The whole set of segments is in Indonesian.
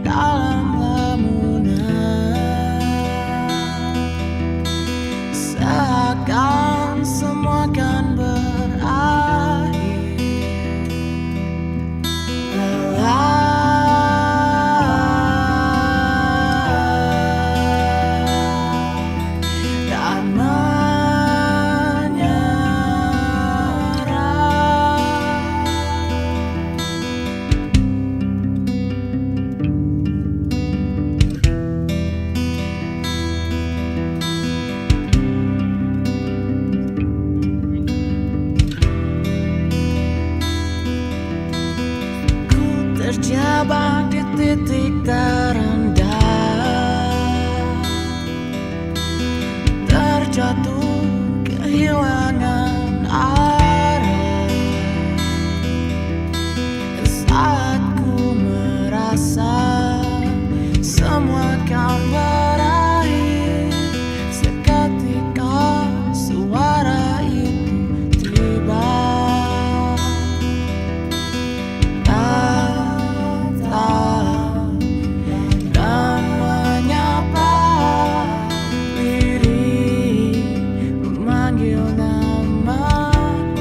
dalam lamunan, seakan semua kan berakhir. Dan terjebak di titik terendah, terjatuh kehilangan arah. Saat ku merasa semua kan berakhir, seketika suara itu tiba. Memanggil namaku,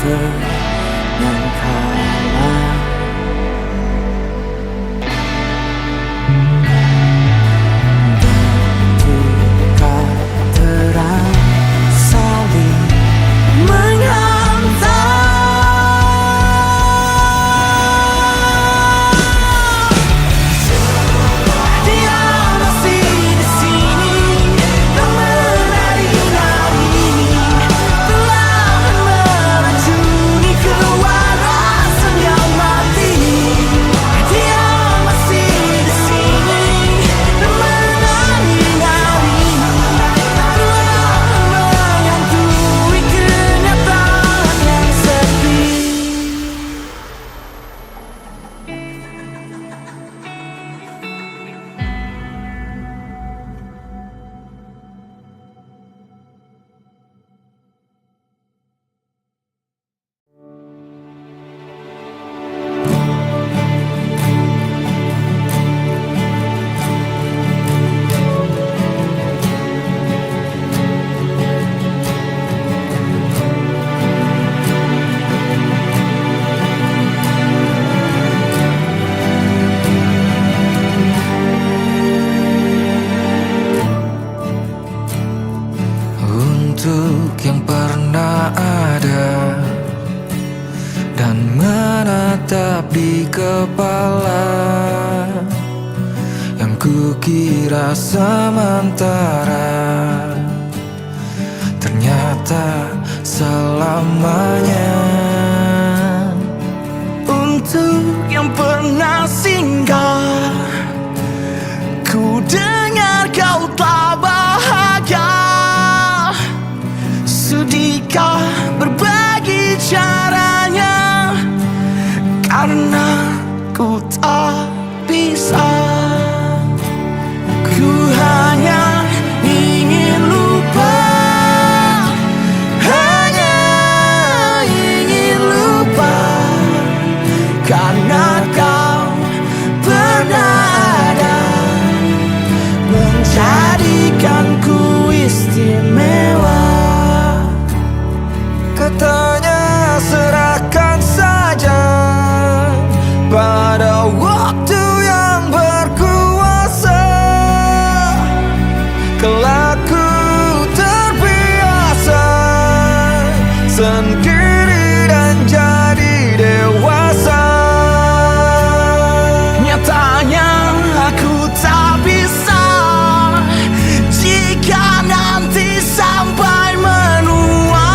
penyangkalan. Ketika terang saling menghantar, dia masih di sini dan menari-nari, perlahan meracuni kewarasan yang mati. Dia masih di sini dan menari-nari, perlahan menghantui kenyataan yang sepi. Untuk yang pernah ada dan menatap di kepala, yang kukira sementara, ternyata selamanya. Untuk yang pernah singgah, ku dengar kau tak bahagia. Sudikah berbagi caranya, karena ku tak bisa. Ku hanya ingin lupa, hanya ingin lupa, karena kau pernah ada, menjadikanku istimewa. Katanya serahkan saja pada waktu yang berkuasa. Kelak ku terbiasa sendiri dan jadi dewasa. Nyatanya aku tak bisa jika nanti sampai menua,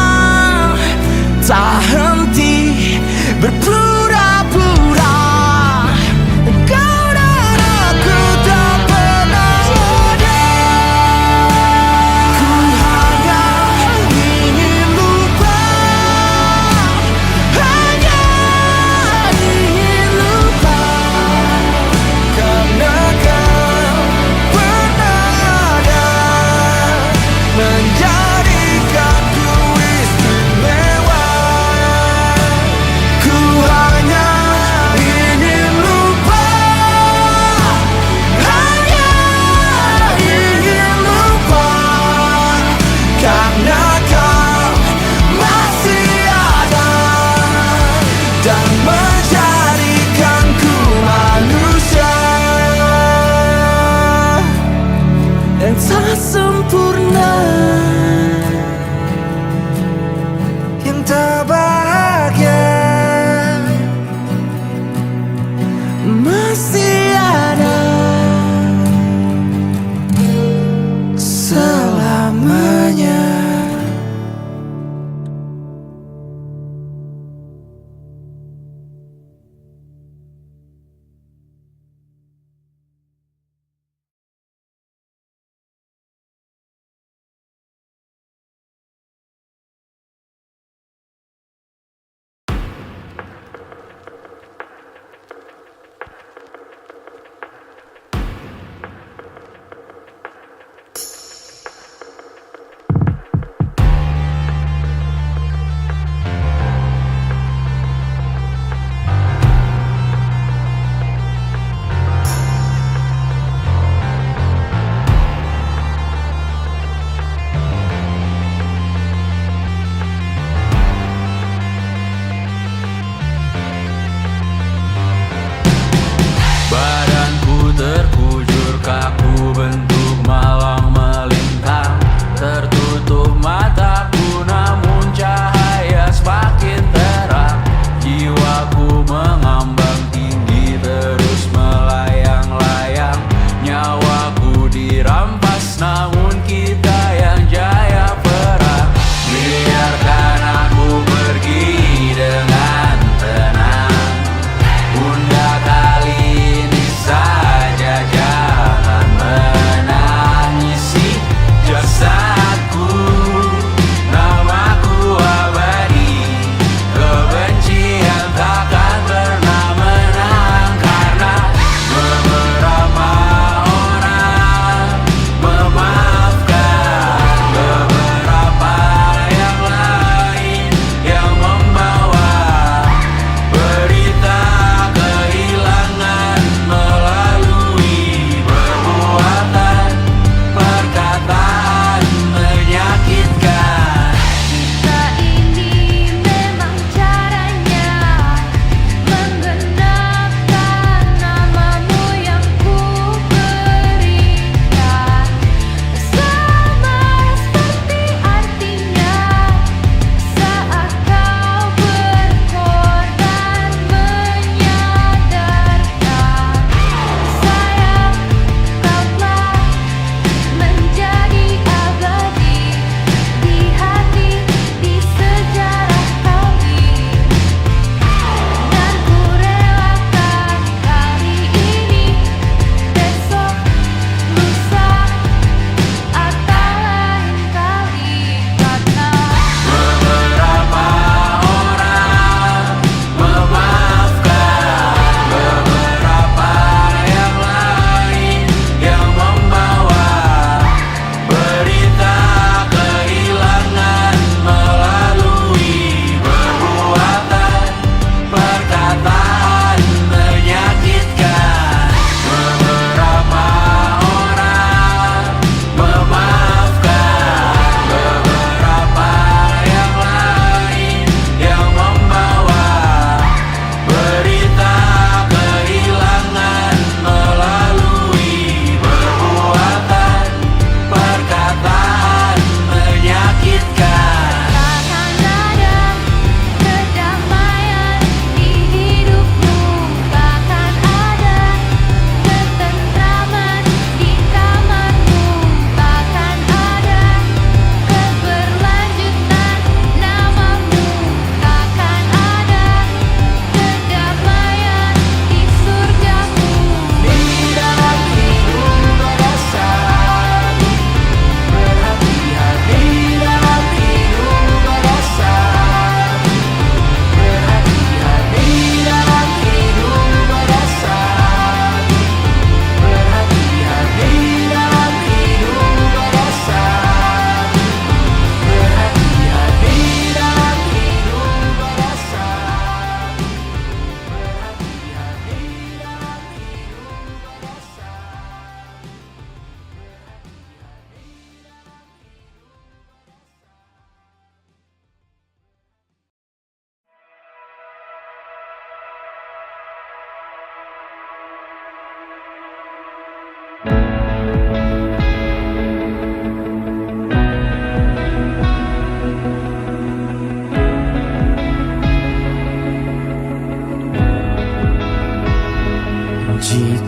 tak henti berpura-pura. Kau dan aku tak pernah ada. Ku hanya ingin lupa,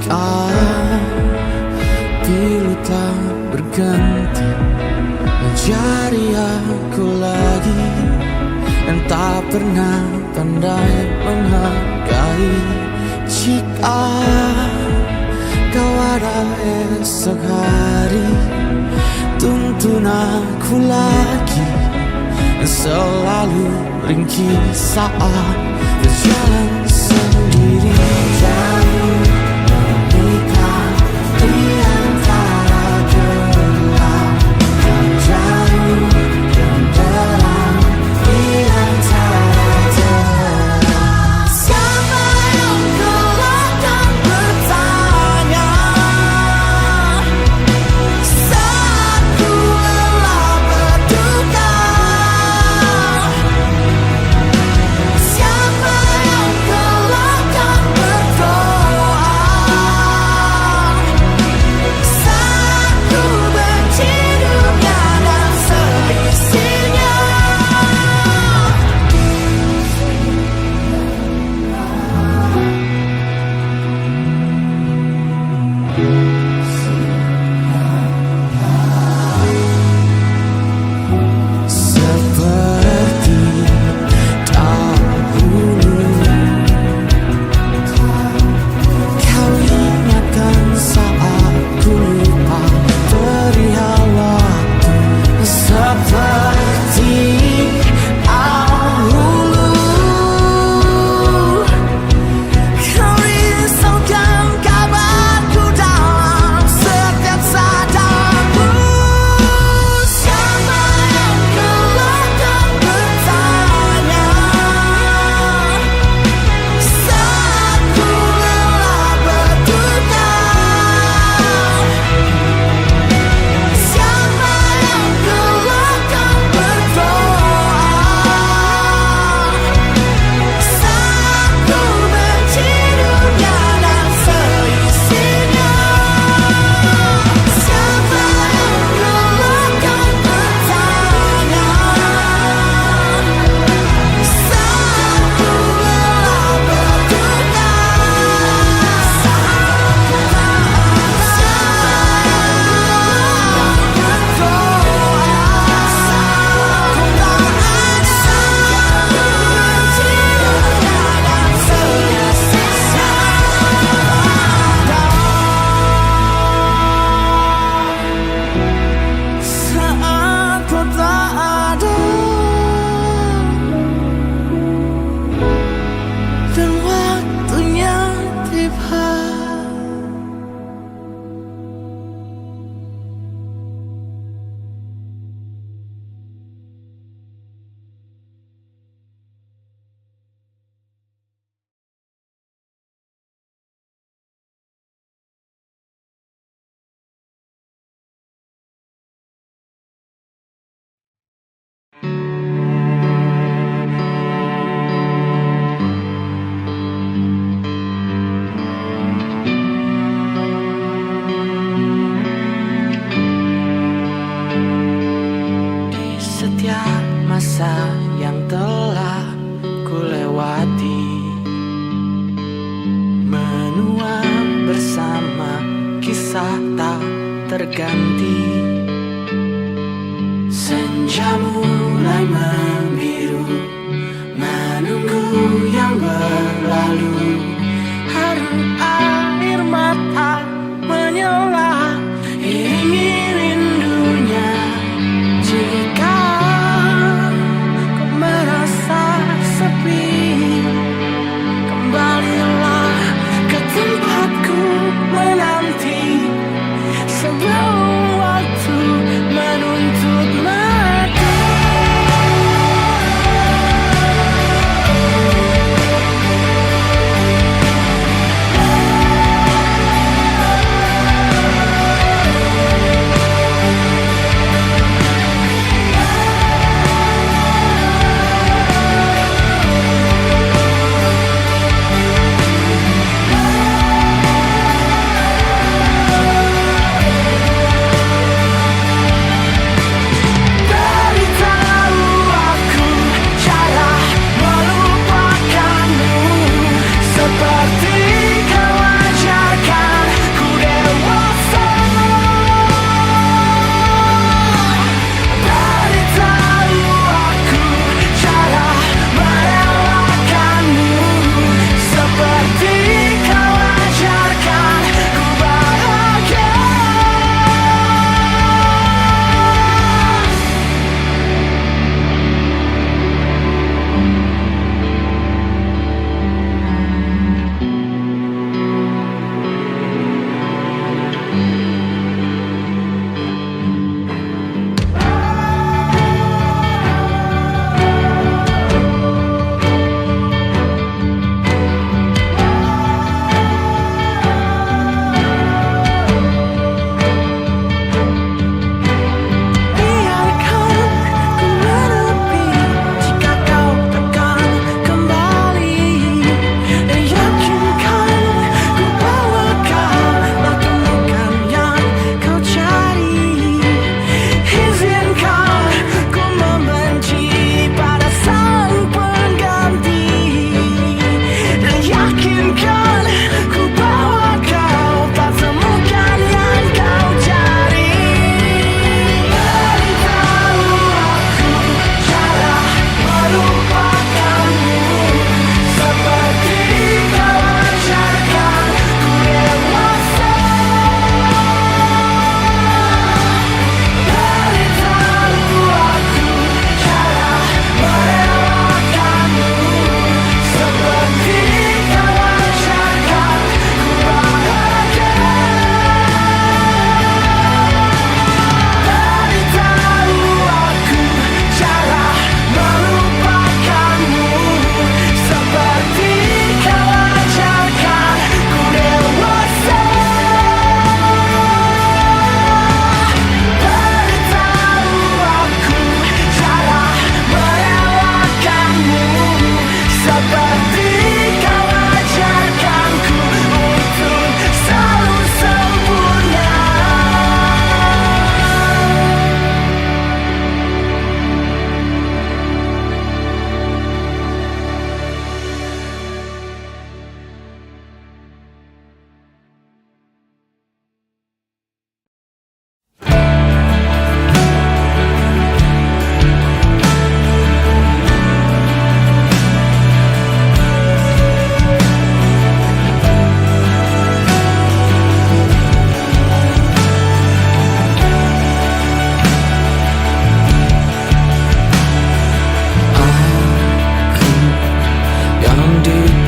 Jika pilu tak berganti menjadi aku lagi, dan tak pernah pandai menghargai. Jika kau ada esok hari, tuntun aku lagi, dan selalu ringkih saat berjalan sendiri. Jauh menikah di antara gelap, dan jauh tenggelam di antara terang. Siapa yang kelak akan bertanya saat ku lelah berduka? Siapa yang kelak akan berdoa saat ku benci dunia dan seisinya? Seperti dahulu, kau ingatkan saat ku lupa perihal waktu. Seperti dahulu, kau risaukan kabarku dalam setiap sadarmu. Siapa yang kelak akan bertanya saat ku lelah berduka? Siapa yang kelak akan berdoa saat ku benci dunia dan seisinya? Siapa yang kelak akan bertanya saat ku lelah berduka? Saat kau tak ada dan waktunya tiba. Di setiap masa yang telah ku lewati, menua bersama kisah tak terganti. Senja mulai membiru, menunggu yang berlalu. Haru air mata menyela, iringi rindunya. Jika kau merasa sepi, kembalilah ke tempatku menanti sebelum waktu menuntut mati.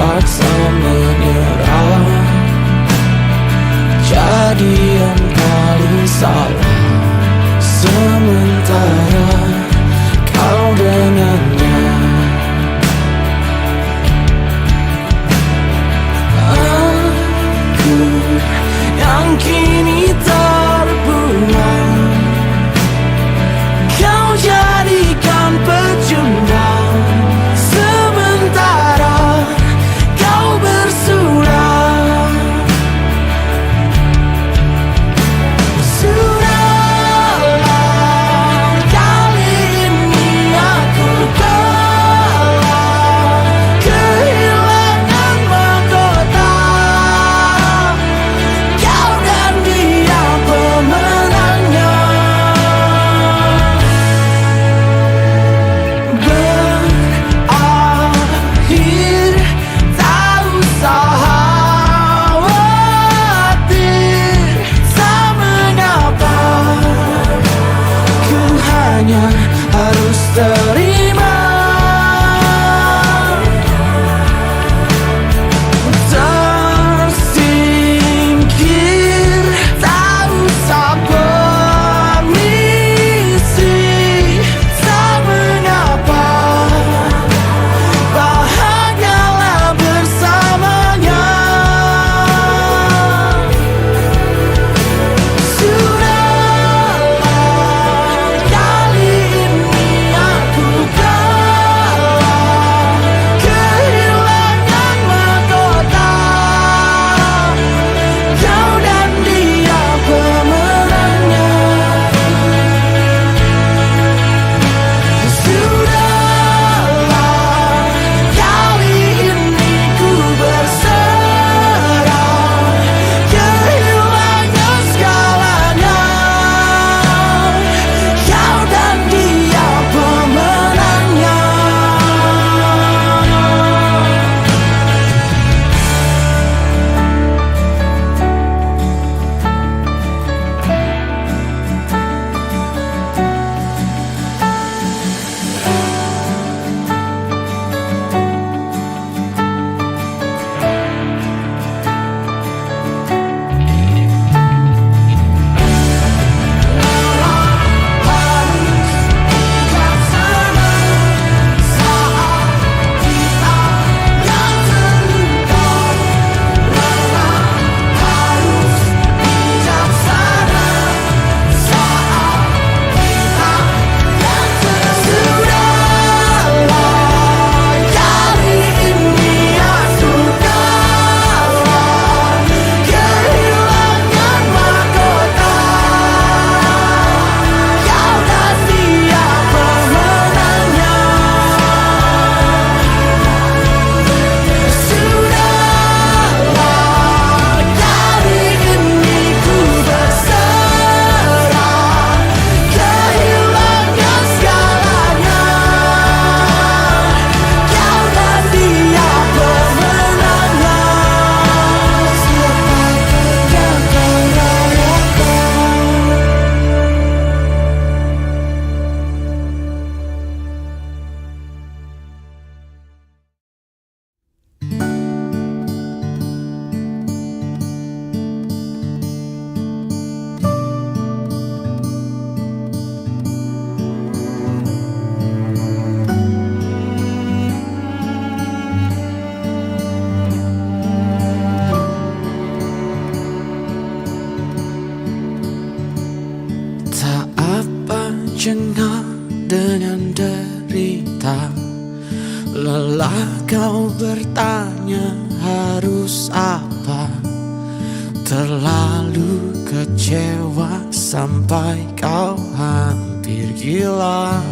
terpaksa menyerah. Jadi yang paling salah, sementara kau dengannya. Aku yang kini terbuang, kau jadikan pecundang. Sementara kau bersuara. Sudahlah, kali ini aku kalah, kehilangan mahkota. Kau dan dia pemenangnya. Berakhir, tak usah khawatir, tak mengapa. Ku hanya harus terima. Tersingkir, tak usah permisi, tak mengapa. Bahagialah bersamanya. Sudahlah, kali ini aku kalah, kehilangan mahkota. Kau dan dia pemenangnya. Sudahlah, kali ini ku berserah, kehilangan segalanya. Kau dan dia pemenangnya. Tak apa jengah dengan derita, lelah kau bertanya harus apa. Terlalu kecewa sampai kau hampir gila.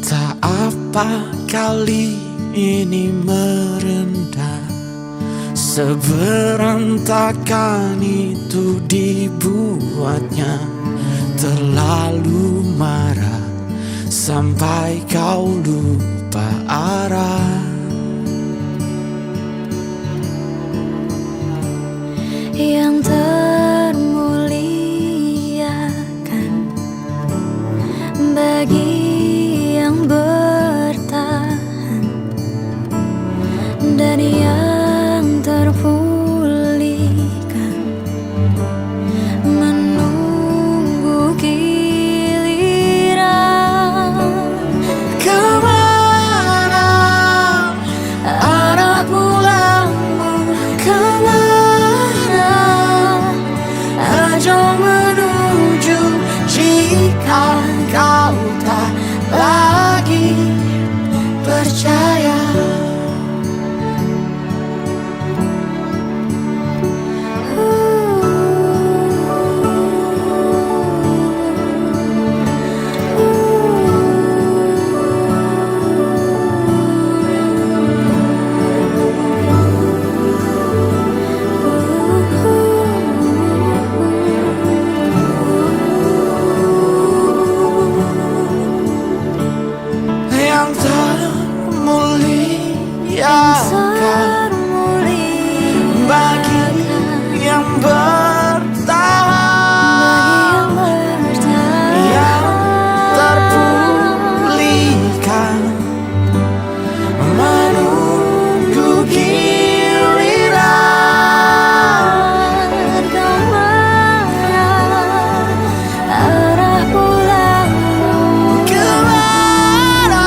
Tak apa kali ini merendah, seberantakan itu dibuatnya. Terlalu marah sampai kau lupa arah. Yang termuliakan bagi yang yang termuliakan bagi yang bertahan, yang terpulihkan menunggu giliran. Kemana arah pulangmu? Kemana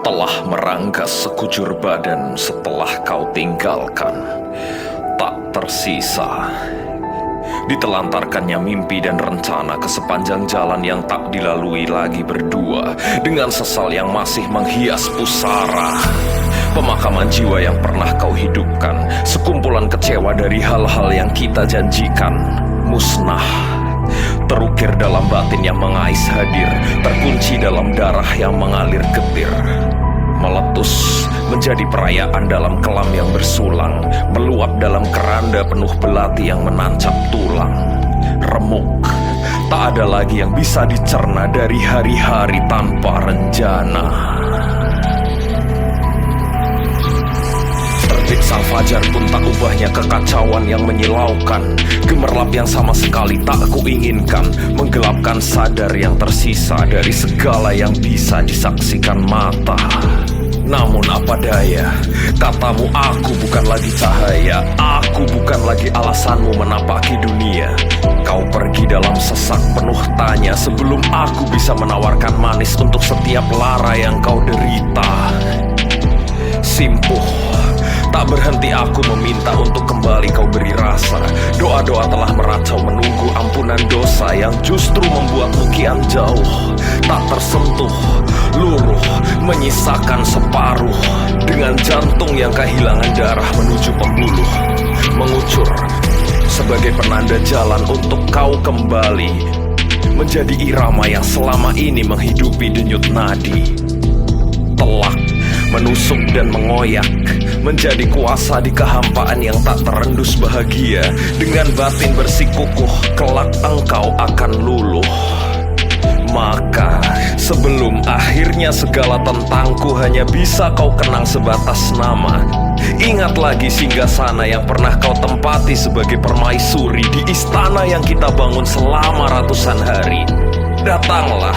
Telah meranggas sekujur badan setelah kau tinggalkan. Tak tersisa. Ditelantarkannya mimpi dan rencana ke sepanjang jalan yang tak dilalui lagi berdua, dengan sesal yang masih menghias pusara. Pemakaman jiwa yang pernah kau hidupkan, sekumpulan kecewa dari hal-hal yang kita janjikan, musnah. Terukir dalam batin yang mengais hadir, terkunci dalam darah yang mengalir getir. Meletus menjadi perayaan dalam kelam yang bersulang, meluap dalam keranda penuh belati yang menancap tulang. Remuk, tak ada lagi yang bisa dicerna dari hari-hari tanpa rencana. Terbit sang fajar pun tak ubahnya kekacauan yang menyilaukan. Gemerlap yang sama sekali tak kuinginkan, menggelapkan sadar yang tersisa dari segala yang bisa disaksikan mata. Namun apa daya, katamu aku bukan lagi cahaya, aku bukan lagi alasanmu menapaki dunia. Kau pergi dalam sesak penuh tanya, sebelum aku bisa menawarkan manis untuk setiap lara yang kau derita. Simpuh, tak berhenti aku meminta untuk kembali kau beri rasa. Doa-doa telah meracau menunggu ampunan dosa yang justru membuatmu kian jauh. Tak tersentuh, luruh, menyisakan separuh. Dengan jantung yang kehilangan darah menuju pembuluh, mengucur sebagai penanda jalan untuk kau kembali menjadi irama yang selama ini menghidupi denyut nadi. Telak, menusuk dan mengoyak, menjadi kuasa di kehampaan yang tak terendus bahagia. Dengan batin bersikukuh, kelak engkau akan luluh. Maka sebelum akhirnya segala tentangku hanya bisa kau kenang sebatas nama, ingat lagi singgasana yang pernah kau tempati sebagai permaisuri di istana yang kita bangun selama ratusan hari. Datanglah,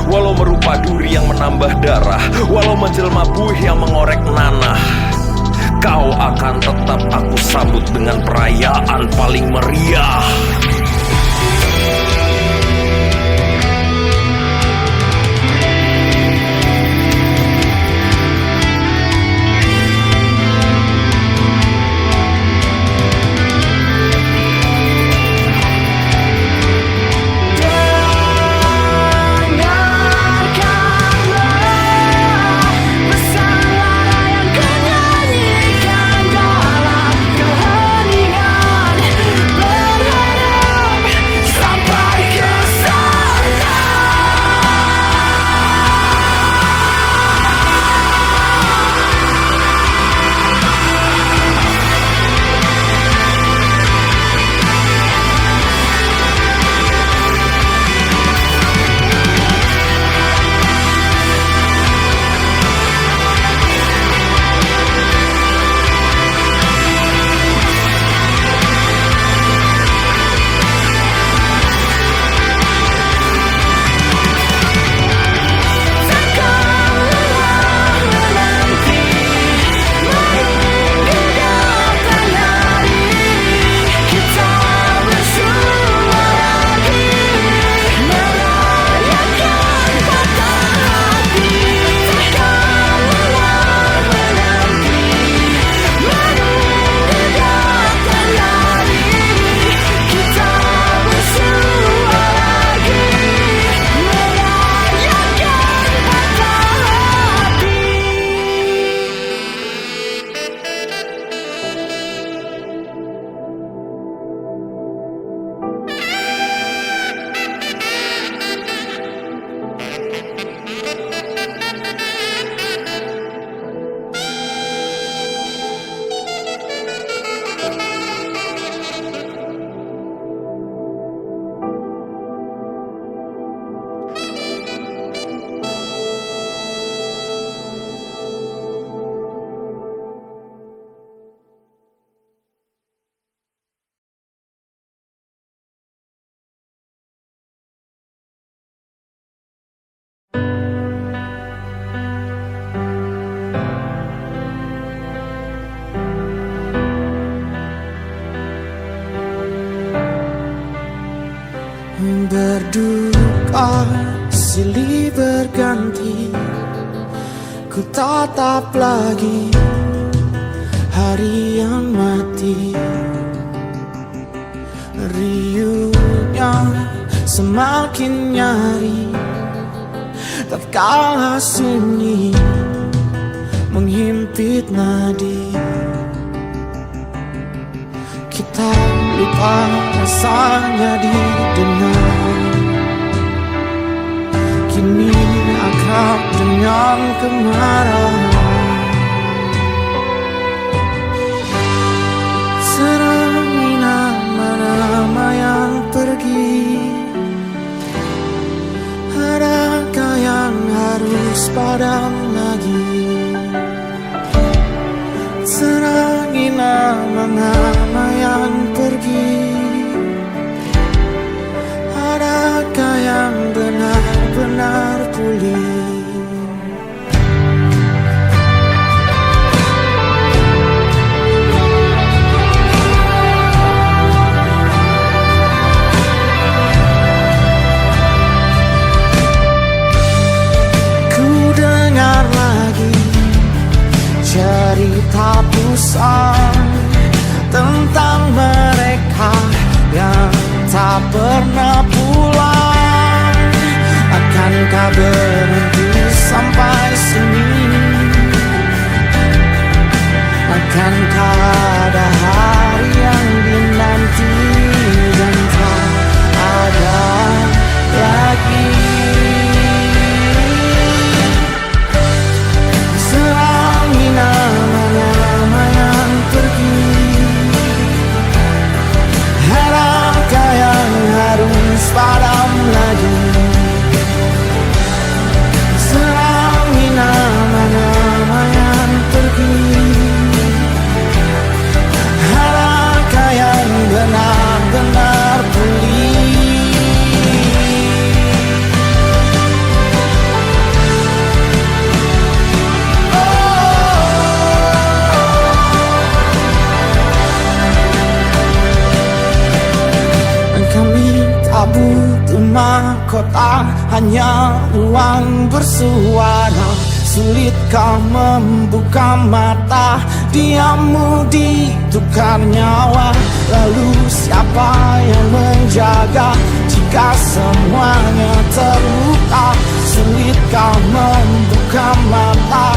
walau merupa duri yang menambah darah, walau menjelma buih yang mengorek nanah, kau akan tetap aku sambut dengan perayaan paling meriah. Berduka silih berganti, Ku tatap lagi hari yang mati, riuhnya semakin nyari, tatkala sunyi menghimpit nadi. Kita lupa rasanya didengar, kini akrab dengan kemarahan. Serengi nama-nama yang pergi, adakah yang harus padam lagi? Serengi nama-nama yang pergi, adakah yang benar-benar pulih? Ku dengar lagi cerita pusat tentang mereka yang tak pernah pulang. Akankah berhenti sampai sini? Akankah ada hari yang dinanti dan tak ada lagi? Serangi nama-nama yang pergi, adakah yang harus padam lagi? Serangi nama-nama yang pergi, adakah yang benar-benar pulih? Kami tak butuh mahkota, hanya ruang bersuara. Sulitkah membuka mata, diammu ditukar nyawa? Lalu siapa yang menjaga jika semuanya terluka? Sulitkah membuka mata,